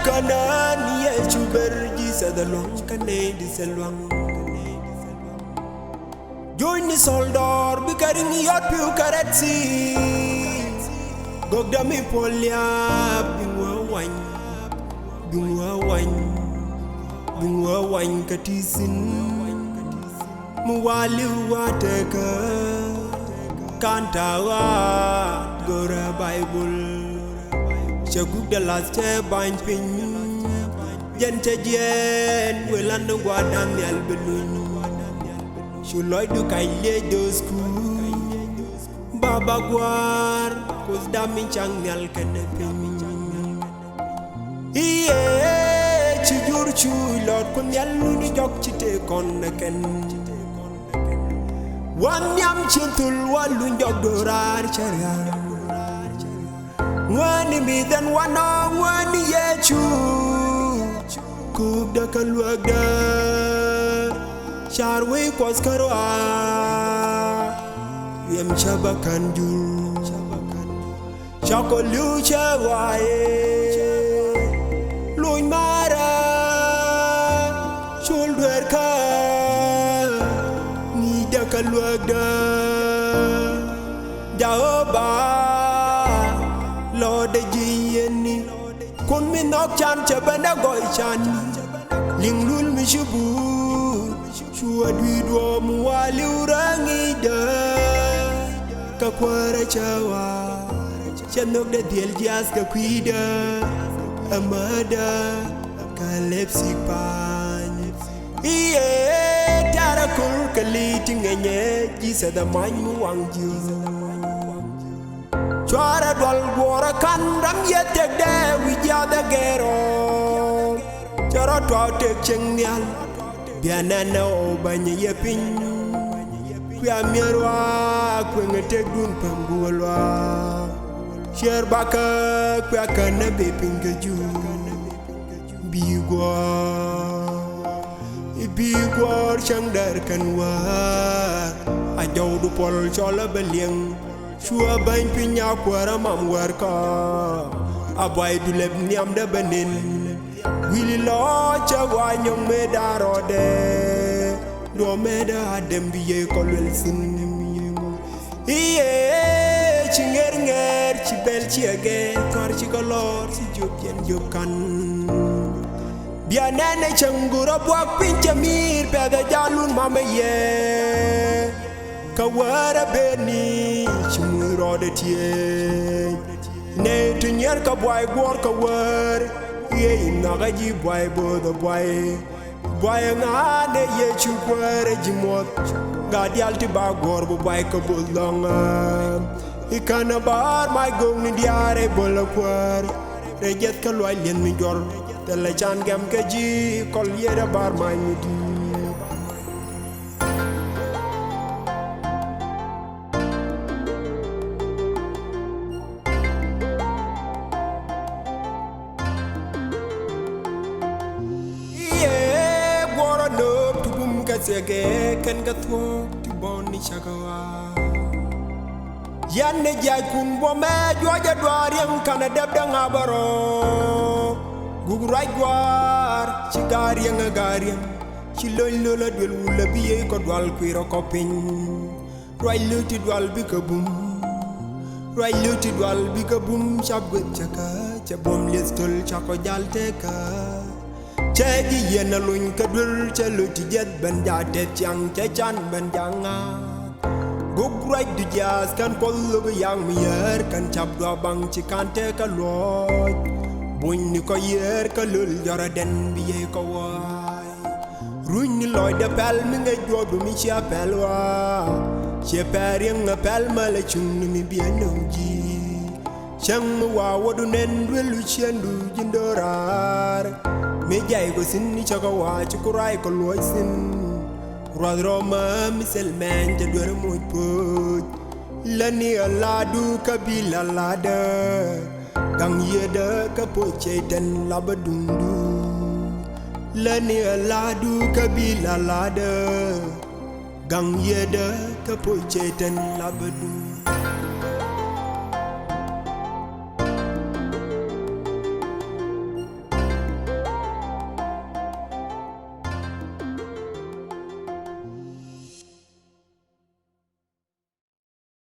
kanan ye chuberji sadalong kane di selwang join ni soldor bi karing yot piu karetsi gogdami polya bingwa wany katisin muwali wateka kantawa gora bible chaguk de las che bain pin jente jen welan gwadam yal belun shuloy du kay le dosku baba gwar kus damin changal kene pin iye chijur chulot kun yalu ni jok chite kon ken wan yam chintul walu jok dorar charia wani mi dan wana wani yechu kub da kalwagda sharwe kwas karwa yam chabakan jul chako liu chawaye luin mara shoulder ka ni da kalwagda jaoba lo de jiyeni kun mi nok chan chabana goy chan linglul mi shubu shua dwi do mu wali urangi da ka kwara chawa chanok de diel jas ka kwida amada kalepsi pan iye tara kul kaliti ngenye jisa da manyu wangju chwara dwal gwora kandam yetek de wijya da gero chara twa tek chengyal bianana obanye yepin kwa mirwa kwenye tek dun pangulwa sher baka kwa kana be pingeju bigwar chandar kanwa ajaw du pol chola belieng shua bain pinya kwara mamwar ka abai du leb niam da benin wili lo chawa nyong me darode do me da dem biye kolwel sin iye chinger nger chi bel chi age kor chi kolor si jopien jokan bianane changura buak pincha mir peda jalun mama ye kawara beni chimuro de tie ne tunyer ka boy gor kawar ye naga ji boy bo the boy ngane ye chukware jimot gadial ti ba gor bo boy ka bolonga ikana bar my gong ni diare bolakwar rejet ka loy len mi jor tele chan gam ke ji kol yera bar my ni di sege ken ga thwo ti bon ni chagawa yanne jay kun bo me joja dwar yang kana deb da ngabaro gugu ray gwar ci gar yang ci lol lola del wula biye ko dwal kwiro ko pin roy luti dwal bi ka bum chab chaka cha bom lestol chako jalte ka chegi yena luñ ka dul ca luti jet ben jate chang ca chan ben janga gug right du jas kan kollu bi yang mi yer kan chab do bang ci kante ka loj buñ ni ko yer ka lul jara den bi ye ko way ruñ ni loy de pel mi nga jodu mi ci appel wa ci per yang appel ma la chung ni mi bien ji chang mu wa wodu nen welu chendu jindorar me jay go sin ni chaga wa ci kuray ko loy sin rodroma misel men de dor moy pot lani ala du kabila lada gang yeda ka po cheten labadundu lani ala du kabila lada gang yeda ka po cheten labadundu